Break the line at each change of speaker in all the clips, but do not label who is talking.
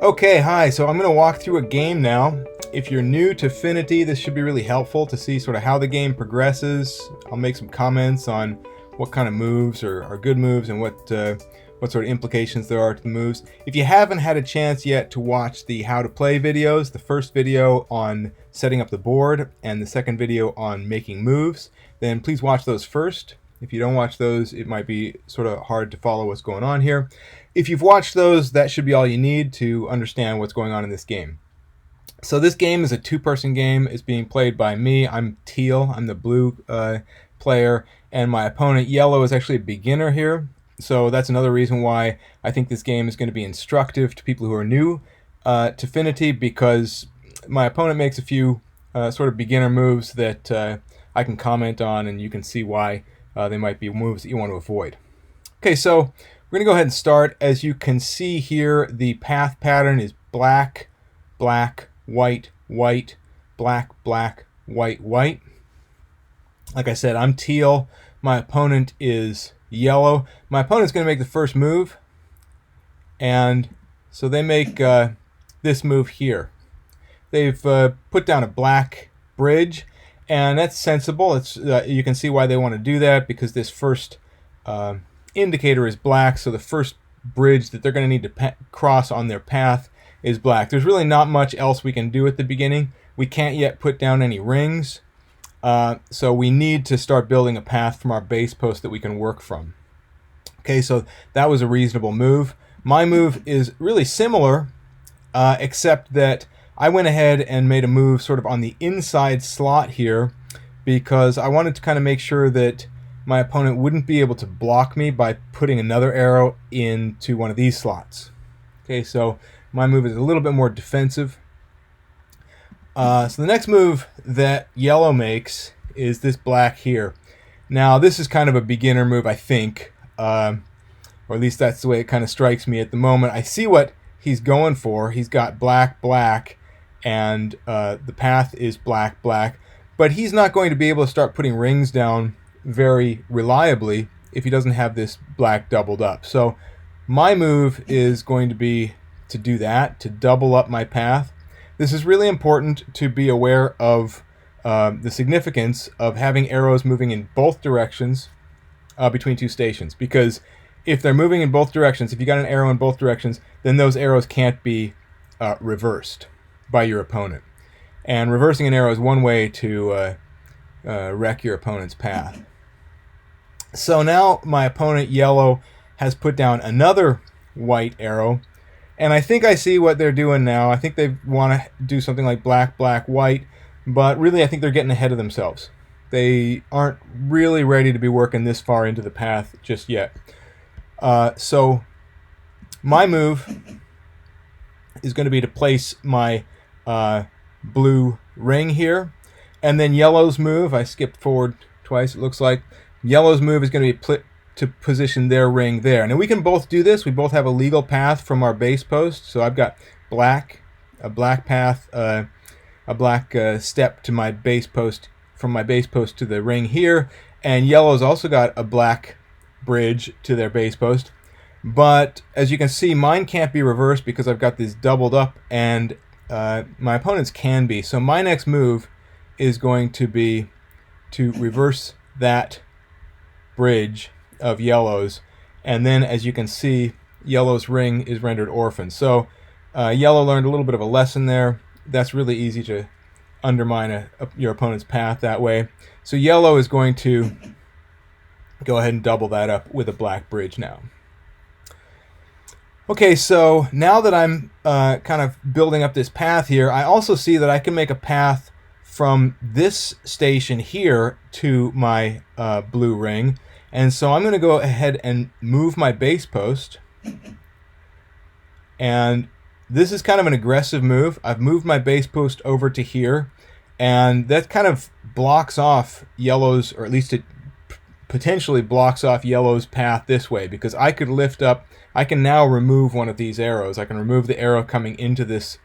Okay, hi. So I'm going to walk through a game now. If you're new to Finity, this should be really helpful to see sort of how the game progresses. I'll make some comments on what kind of moves are good moves and what sort of implications there are to the moves. If you haven't had a chance yet to watch the how to play videos, the first video on setting up the board and the second video on making moves, then please watch those first. If you don't watch those, it might be sort of hard to follow what's going on here. If you've watched those, that should be all you need to understand what's going on in this game. So this game is a two-person game. It's being played by me. I'm teal. I'm the blue player, and my opponent, yellow, is actually a beginner here. So that's another reason why I think this game is going to be instructive to people who are new to Finity, because my opponent makes a few sort of beginner moves that I can comment on, and you can see why they might be moves that you want to avoid. Okay, so we're going to go ahead and start. As you can see here, the path pattern is black, black, white, white, black, black, white, white. Like I said, I'm teal. My opponent is yellow. My opponent's going to make the first move, and so they make this move here. They've put down a black bridge, and that's sensible. It's you can see why they want to do that, because this first indicator is black, so the first bridge that they're going to need to cross on their path is black. There's really not much else we can do at the beginning. We can't yet put down any rings, so we need to start building a path from our base post that we can work from. Okay, so that was a reasonable move. My move is really similar, except that I went ahead and made a move sort of on the inside slot here, because I wanted to kind of make sure that my opponent wouldn't be able to block me by putting another arrow into one of these slots. Okay, so my move is a little bit more defensive. So the next move that yellow makes is this black here. Now this is kind of a beginner move, I think, or at least that's the way it kind of strikes me at the moment. I see what he's going for. He's got black, black, and the path is black, black, but he's not going to be able to start putting rings down very reliably if he doesn't have this black doubled up. So my move is going to be to do that, to double up my path. This is really important to be aware of the significance of having arrows moving in both directions between two stations, because if they're moving in both directions, if you got an arrow in both directions, then those arrows can't be reversed by your opponent. And reversing an arrow is one way to wreck your opponent's path. So now my opponent, yellow, has put down another white arrow, and I think I see what they're doing now. I think they want to do something like black, black, white, but really I think they're getting ahead of themselves. They aren't really ready to be working this far into the path just yet. So my move is going to be to place my blue ring here, and then yellow's move, I skipped forward twice it looks like, yellow's move is going to be to position their ring there. Now we can both do this. We both have a legal path from our base post. So I've got black, a black path, a black step to my base post, from my base post to the ring here, and yellow's also got a black bridge to their base post. But as you can see, mine can't be reversed because I've got this doubled up, and my opponent's can be. So my next move is going to be to reverse that bridge of yellow's, and then as you can see, yellow's ring is rendered orphan. So yellow learned a little bit of a lesson there. That's really easy to undermine your opponent's path that way. So yellow is going to go ahead and double that up with a black bridge now. Okay, so now that I'm kind of building up this path here, I also see that I can make a path from this station here to my blue ring. And so I'm going to go ahead and move my base post. And this is kind of an aggressive move. I've moved my base post over to here, and that kind of blocks off yellow's, or at least it potentially blocks off yellow's path this way, because I could lift up, I can now remove one of these arrows. I can remove the arrow coming into this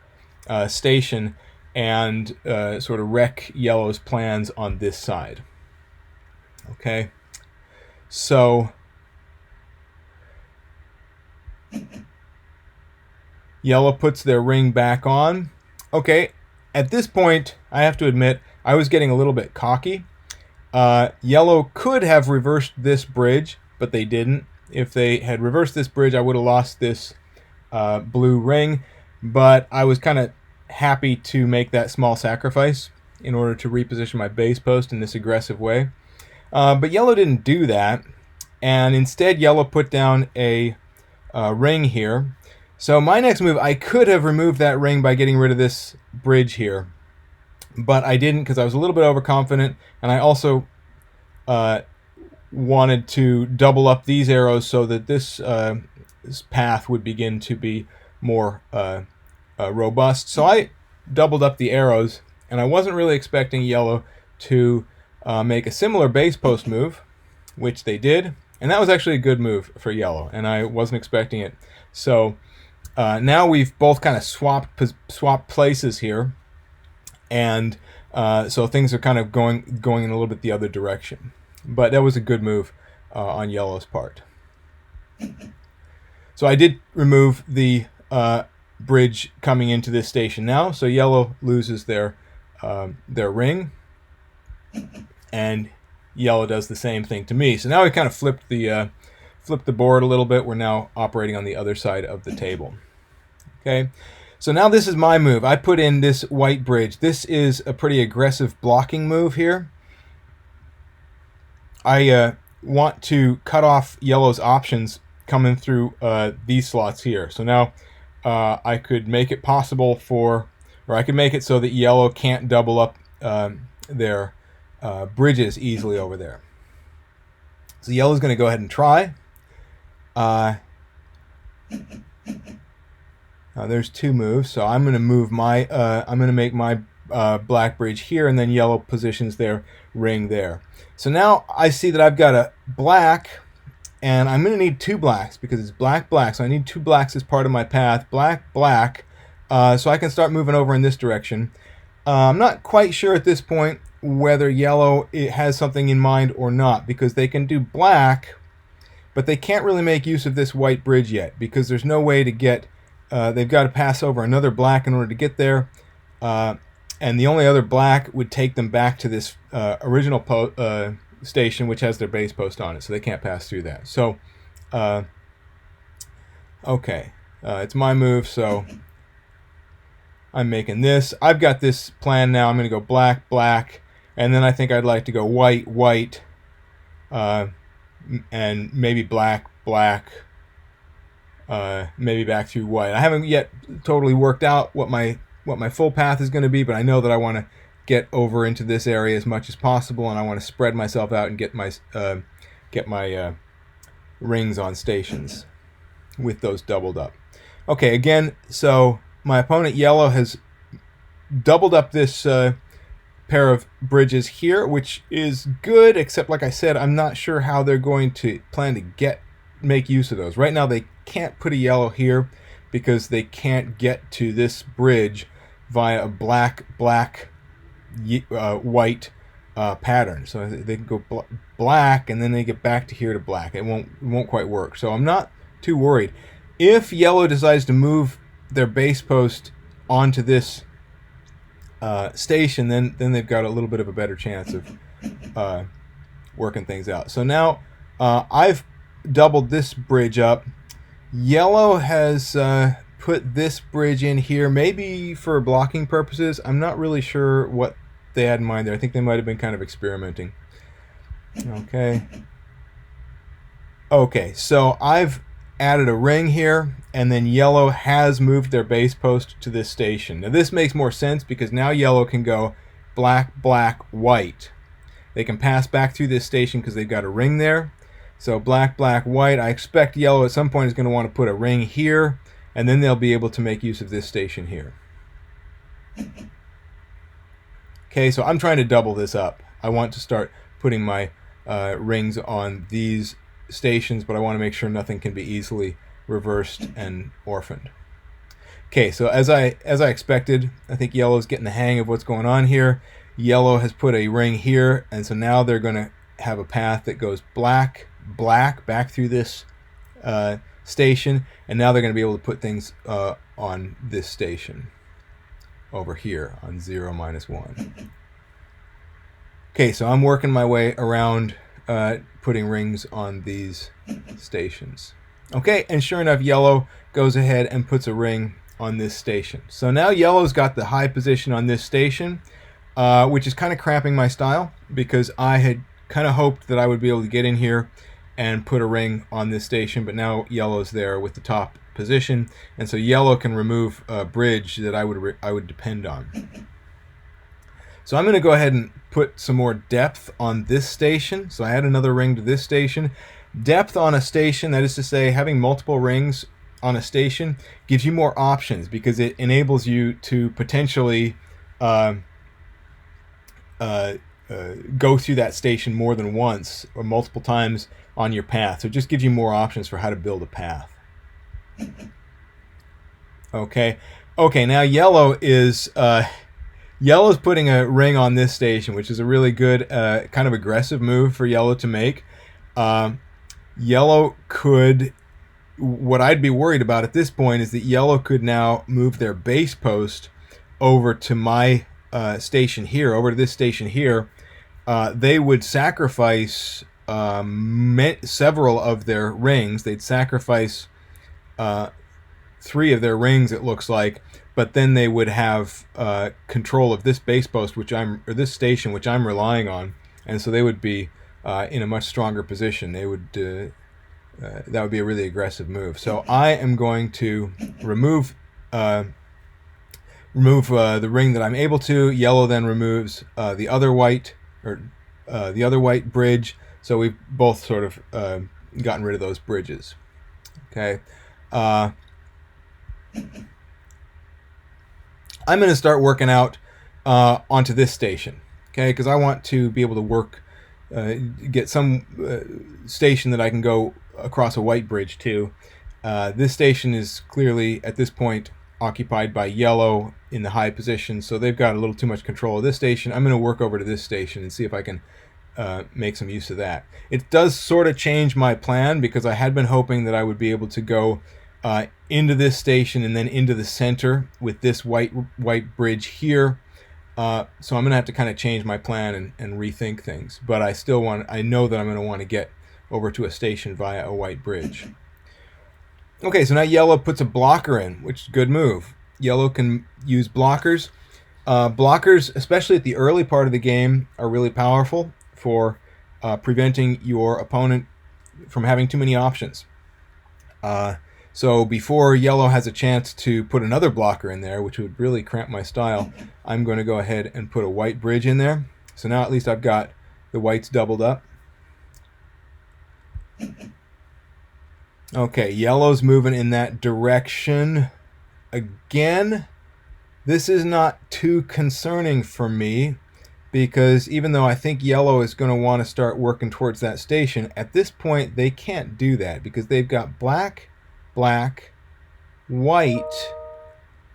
station and sort of wreck yellow's plans on this side. Okay, so Yellow puts their ring back on. Okay, at this point, I have to admit, I was getting a little bit cocky. Yellow could have reversed this bridge, but they didn't. If they had reversed this bridge, I would have lost this blue ring, but I was kind of happy to make that small sacrifice in order to reposition my base post in this aggressive way. But yellow didn't do that, and instead yellow put down a ring here. So my next move, I could have removed that ring by getting rid of this bridge here, but I didn't because I was a little bit overconfident, and I also wanted to double up these arrows so that this path would begin to be more robust. So I doubled up the arrows, and I wasn't really expecting yellow to make a similar base post move, which they did, and that was actually a good move for yellow, and I wasn't expecting it. So now we've both kind of swapped places here, and so things are kind of going in a little bit the other direction. But that was a good move on yellow's part. So I did remove the bridge coming into this station now, so yellow loses their ring, and yellow does the same thing to me. So now we kind of flipped the board a little bit. We're now operating on the other side of the table. Okay, so now this is my move. I put in this white bridge. This is a pretty aggressive blocking move here. I want to cut off yellow's options coming through these slots here. So now I could make it possible for, or I could make it so that yellow can't double up their bridges easily over there. So yellow's going to go ahead and try. There's two moves, so I'm going to move my, I'm going to make my black bridge here, and then yellow positions their ring there. So now I see that I've got a black, and I'm going to need two blacks because it's black, black. So I need two blacks as part of my path. Black, black. So I can start moving over in this direction. I'm not quite sure at this point whether yellow has something in mind or not, because they can do black, but they can't really make use of this white bridge yet because there's no way to get, they've got to pass over another black in order to get there. And the only other black would take them back to this original station, which has their base post on it, so they can't pass through that. So, okay, it's my move, so I'm making this. I've got this plan now. I'm going to go black, black, and then I think I'd like to go white, white, and maybe black, black, maybe back through white. I haven't yet totally worked out what my full path is going to be, but I know that I want to get over into this area as much as possible, and I want to spread myself out and get my rings on stations with those doubled up. Okay, again, so my opponent yellow has doubled up this pair of bridges here, which is good, except like I said, I'm not sure how they're going to plan to make use of those. Right now they can't put a yellow here because they can't get to this bridge via a black, black, white pattern. So they can go black and then they get back to here to black. It won't quite work. So I'm not too worried. If yellow decides to move their base post onto this station, then they've got a little bit of a better chance of working things out. So now I've doubled this bridge up. Yellow has put this bridge in here, maybe for blocking purposes. I'm not really sure what they had in mind there. I think they might have been kind of experimenting. Okay, so I've added a ring here, and then yellow has moved their base post to this station. Now this makes more sense because now yellow can go black, black, white. They can pass back through this station because they've got a ring there. So black, black, white. I expect yellow at some point is going to want to put a ring here, and then they'll be able to make use of this station here. Okay, so I'm trying to double this up. I want to start putting my rings on these stations, but I want to make sure nothing can be easily reversed and orphaned. Okay, so as I expected, I think yellow's getting the hang of what's going on here. Yellow has put a ring here, and so now they're going to have a path that goes black, black, back through this station, and now they're going to be able to put things on this station over here on 0, -1. Okay, so I'm working my way around putting rings on these stations. Okay, and sure enough, yellow goes ahead and puts a ring on this station. So now yellow's got the high position on this station, which is kind of cramping my style, because I had kind of hoped that I would be able to get in here and put a ring on this station, but now yellow's there with the top position, and so yellow can remove a bridge that I would depend on. So I'm going to go ahead and put some more depth on this station. So I add another ring to this station. Depth on a station, that is to say having multiple rings on a station, gives you more options, because it enables you to potentially go through that station more than once or multiple times on your path. So it just gives you more options for how to build a path. Okay, now yellow's putting a ring on this station, which is a really good kind of aggressive move for yellow to make. Yellow could, what I'd be worried about at this point is that yellow could now move their base post over to my station here, over to this station here. They would sacrifice several of their rings. They'd sacrifice 3 of their rings, it looks like, but then they would have control of this base post, or this station, which I'm relying on, and so they would be in a much stronger position. They would that would be a really aggressive move. So I am going to remove the ring that I'm able to. Yellow then removes the other white bridge. So we've both sort of gotten rid of those bridges. Okay. I'm going to start working out onto this station, okay? Because I want to be able to work, get some station that I can go across a white bridge to. This station is clearly, at this point, occupied by yellow in the high position, so they've got a little too much control of this station. I'm going to work over to this station and see if I can make some use of that. It does sort of change my plan, because I had been hoping that I would be able to go into this station and then into the center with this white bridge here. So I'm going to have to kind of change my plan and rethink things. But I know that I'm going to want to get over to a station via a white bridge. Okay, so now yellow puts a blocker in, which is a good move. Yellow can use blockers. Blockers, especially at the early part of the game, are really powerful for preventing your opponent from having too many options. So before yellow has a chance to put another blocker in there, which would really cramp my style, I'm going to go ahead and put a white bridge in there. So now at least I've got the whites doubled up. Okay, yellow's moving in that direction. Again, this is not too concerning for me, because even though I think yellow is going to want to start working towards that station, at this point they can't do that because they've got black, white,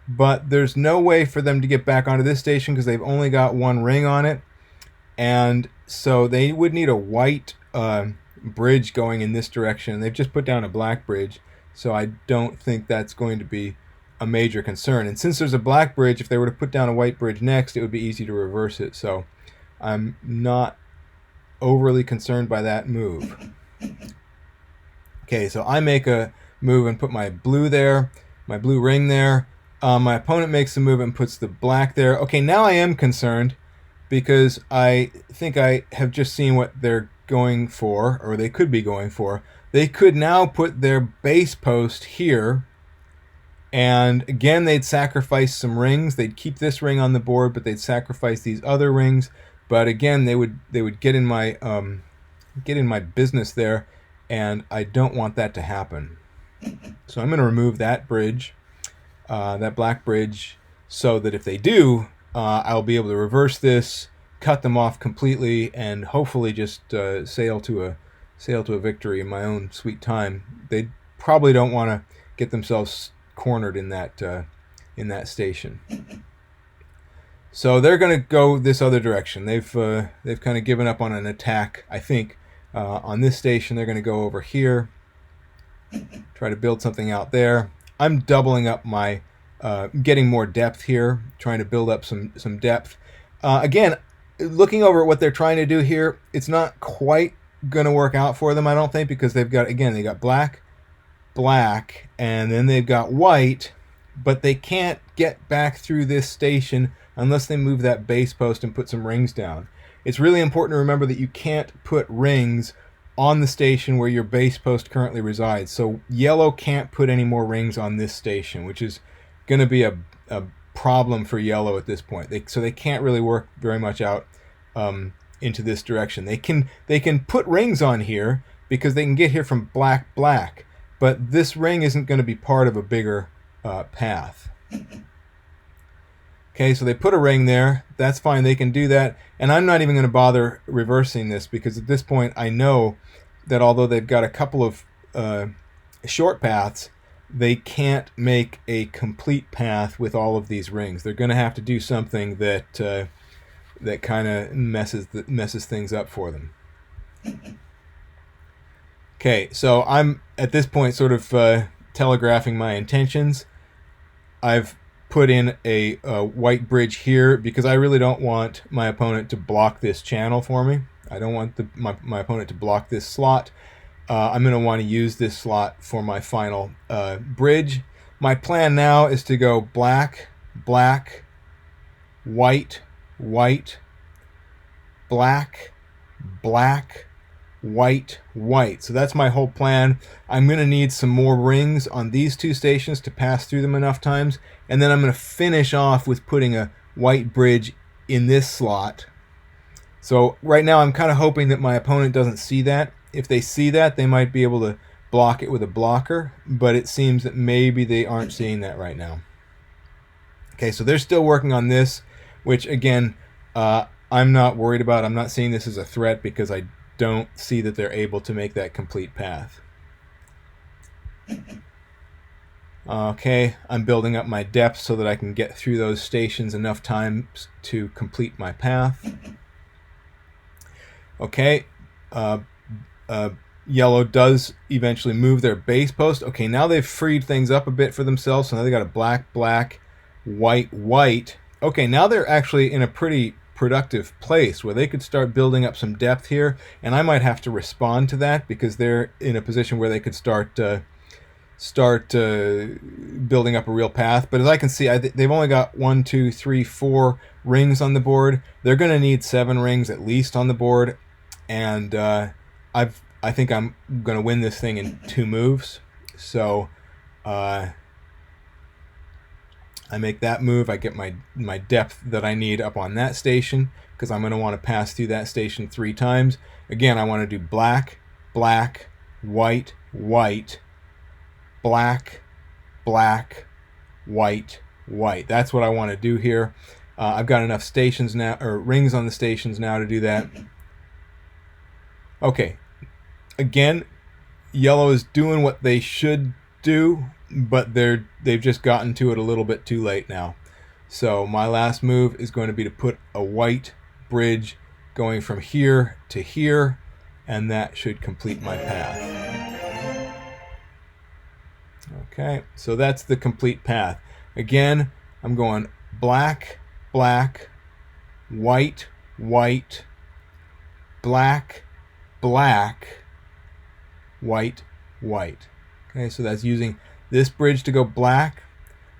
but there's no way for them to get back onto this station because they've only got one ring on it, and so they would need a white bridge going in this direction. They've just put down a black bridge, so I don't think that's going to be a major concern. And since there's a black bridge, if they were to put down a white bridge next, it would be easy to reverse it, so I'm not overly concerned by that move. Okay, so I make a move and put my blue there, my blue ring there. My opponent makes the move and puts the black there. Okay, now I am concerned because I think I have just seen what they're going for, or they could be going for. They could now put their base post here, and again they'd sacrifice some rings. They'd keep this ring on the board, but they'd sacrifice these other rings. But again, they would get in my business there, and I don't want that to happen. So I'm going to remove that bridge, that black bridge, so that if they do, I'll be able to reverse this, cut them off completely, and hopefully just sail to a victory in my own sweet time. They probably don't want to get themselves cornered in that station. So they're going to go this other direction. They've kind of given up on an attack, I think. On this station, they're going to go over here. Try to build something out there. I'm doubling up my, getting more depth here, trying to build up some depth. Again, looking over at what they're trying to do here, it's not quite going to work out for them, I don't think, because they've got, again, they got black, black, and then they've got white, but they can't get back through this station unless they move that base post and put some rings down. It's really important to remember that you can't put rings on the station where your base post currently resides. So yellow can't put any more rings on this station, which is going to be a problem for yellow at this point. So they can't really work very much out into this direction. They can put rings on here because they can get here from black, black, but this ring isn't going to be part of a bigger path. Okay, so they put a ring there. That's fine. They can do that. And I'm not even going to bother reversing this because at this point I know that although they've got a couple of short paths, they can't make a complete path with all of these rings. They're going to have to do something that that kind of messes things up for them. Okay, so I'm at this point sort of telegraphing my intentions. I've put in a white bridge here because I really don't want my opponent to block this channel for me. I don't want my opponent to block this slot. I'm going to want to use this slot for my final bridge. My plan now is to go black, black, white, white, black, black, white, white. So that's my whole plan. I'm going to need some more rings on these two stations to pass through them enough times, and then I'm going to finish off with putting a white bridge in this slot. So right now I'm kind of hoping that my opponent doesn't see that. If they see that, they might be able to block it with a blocker, but it seems that maybe they aren't seeing that right now. Okay, so they're still working on this, which again, I'm not worried about. I'm not seeing this as a threat because I don't see that they're able to make that complete path. Okay, I'm building up my depth so that I can get through those stations enough times to complete my path. Okay, yellow does eventually move their base post. Okay, now they've freed things up a bit for themselves, so now they got a black, black, white, white. Okay, now they're actually in a pretty productive place where they could start building up some depth here, and I might have to respond to that because they're in a position where they could start building up a real path. But as I can see, they've only got 1, 2, 3, 4 rings on the board. They're going to need 7 rings at least on the board, and I think I'm going to win this thing in 2 moves. So I make that move. I get my depth that I need up on that station because I'm going to want to pass through that station 3 times. Again, I want to do black, black, white, white, black, black, white, white. That's what I want to do here. I've got enough stations now, or rings on the stations now to do that. Okay. Again, yellow is doing what they should do, but they've just gotten to it a little bit too late now. So my last move is going to be to put a white bridge going from here to here, and that should complete my path. Okay, so that's the complete path. Again, I'm going black, black, white, white, black, black, white, white. Okay, so that's using this bridge to go black,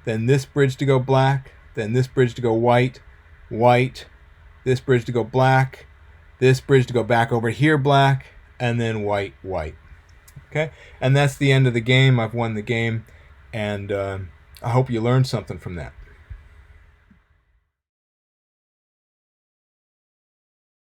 then this bridge to go black, then this bridge to go white, white, this bridge to go black, this bridge to go back over here black, and then white, white. Okay, and that's the end of the game. I've won the game, and I hope you learned something from that.